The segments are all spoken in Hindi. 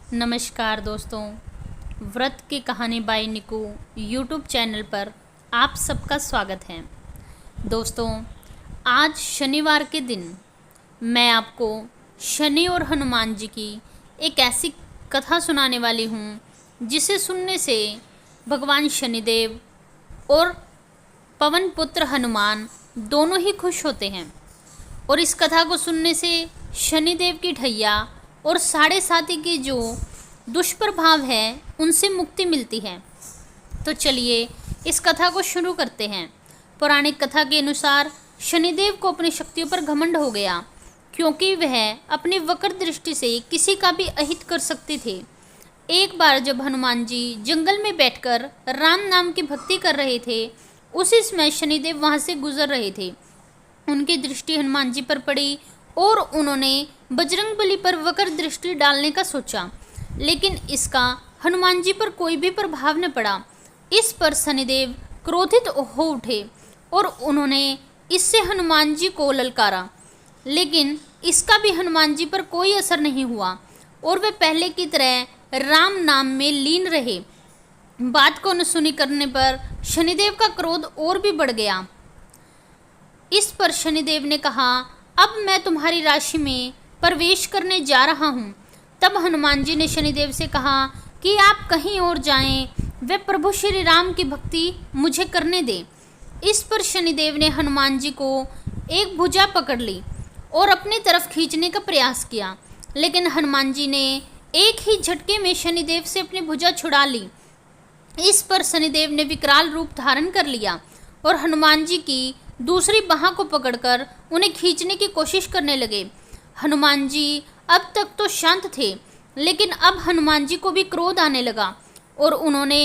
नमस्कार दोस्तों, व्रत की कहानी बाय निकू यूट्यूब चैनल पर आप सबका स्वागत है। दोस्तों, आज शनिवार के दिन मैं आपको शनि और हनुमान जी की एक ऐसी कथा सुनाने वाली हूँ जिसे सुनने से भगवान शनिदेव और पवन पुत्र हनुमान दोनों ही खुश होते हैं और इस कथा को सुनने से शनिदेव की ढैया और साढ़े साती के जो दुष्प्रभाव है उनसे मुक्ति मिलती है। तो चलिए इस कथा को शुरू करते हैं। पौराणिक कथा के अनुसार शनिदेव को अपनी शक्तियों पर घमंड हो गया क्योंकि वह अपनी वक्र दृष्टि से किसी का भी अहित कर सकते थे। एक बार जब हनुमान जी जंगल में बैठकर राम नाम की भक्ति कर रहे थे, उसी समय शनिदेव वहां से गुजर रहे थे। उनकी दृष्टि हनुमान जी पर पड़ी और उन्होंने बजरंगबली पर वक्र दृष्टि डालने का सोचा, लेकिन इसका हनुमान जी पर कोई भी प्रभाव न पड़ा। इस पर शनिदेव क्रोधित हो उठे और उन्होंने इससे हनुमान जी को ललकारा, लेकिन इसका भी हनुमान जी पर कोई असर नहीं हुआ और वे पहले की तरह राम नाम में लीन रहे। बात को अनसुनी करने पर शनिदेव का क्रोध और भी बढ़ गया। इस पर शनिदेव ने कहा, अब मैं तुम्हारी राशि में प्रवेश करने जा रहा हूँ। तब हनुमान जी ने शनिदेव से कहा कि आप कहीं और जाएं, वे प्रभु श्री राम की भक्ति मुझे करने दें। इस पर शनिदेव ने हनुमान जी को एक भुजा पकड़ ली और अपनी तरफ खींचने का प्रयास किया, लेकिन हनुमान जी ने एक ही झटके में शनिदेव से अपनी भुजा छुड़ा ली। इस पर शनिदेव ने विकराल रूप धारण कर लिया और हनुमान जी की दूसरी बाह को पकड़कर उन्हें खींचने की कोशिश करने लगे। हनुमान जी अब तक तो शांत थे, लेकिन अब हनुमान जी को भी क्रोध आने लगा और उन्होंने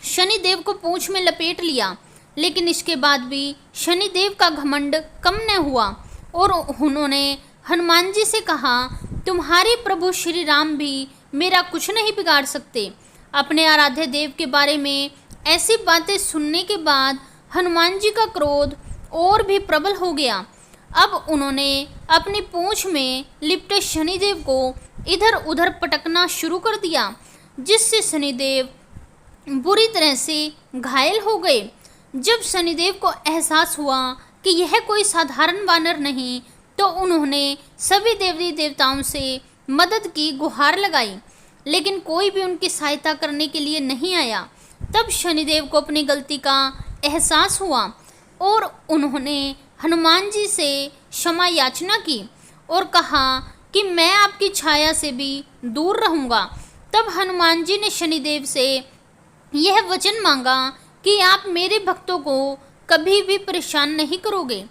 शनिदेव को पूंछ में लपेट लिया। लेकिन इसके बाद भी शनिदेव का घमंड कम न हुआ और उन्होंने हनुमान जी से कहा, तुम्हारे प्रभु श्री राम भी मेरा कुछ नहीं बिगाड़ सकते। अपने आराध्य देव के बारे में ऐसी बातें सुनने के बाद हनुमान जी का क्रोध और भी प्रबल हो गया। अब उन्होंने अपनी पूंछ में लिपटे शनिदेव को इधर उधर पटकना शुरू कर दिया, जिससे शनिदेव बुरी तरह से घायल हो गए। जब शनिदेव को एहसास हुआ कि यह कोई साधारण वानर नहीं, तो उन्होंने सभी देवी देवताओं से मदद की गुहार लगाई, लेकिन कोई भी उनकी सहायता करने के लिए नहीं आया। तब शनिदेव को अपनी गलती का एहसास हुआ और उन्होंने हनुमान जी से क्षमा याचना की और कहा कि मैं आपकी छाया से भी दूर रहूँगा। तब हनुमान जी ने शनिदेव से यह वचन मांगा कि आप मेरे भक्तों को कभी भी परेशान नहीं करोगे।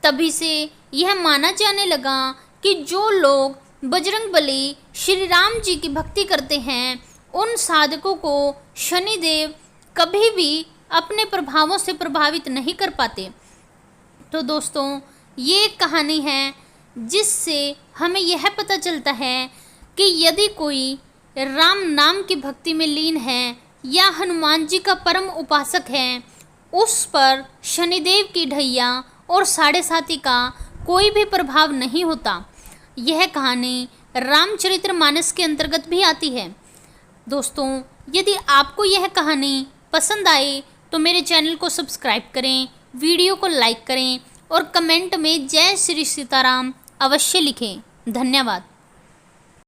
तभी से यह माना जाने लगा कि जो लोग बजरंगबली श्री राम जी की भक्ति करते हैं, उन साधकों को शनिदेव कभी भी अपने प्रभावों से प्रभावित नहीं कर पाते। तो दोस्तों, ये एक कहानी है जिससे हमें यह पता चलता है कि यदि कोई राम नाम की भक्ति में लीन है या हनुमान जी का परम उपासक है, उस पर शनिदेव की ढैया और साढ़े साती का कोई भी प्रभाव नहीं होता। यह कहानी रामचरितमानस के अंतर्गत भी आती है। दोस्तों, यदि आपको यह कहानी पसंद आए तो मेरे चैनल को सब्सक्राइब करें, वीडियो को लाइक करें और कमेंट में जय श्री सीताराम अवश्य लिखें। धन्यवाद।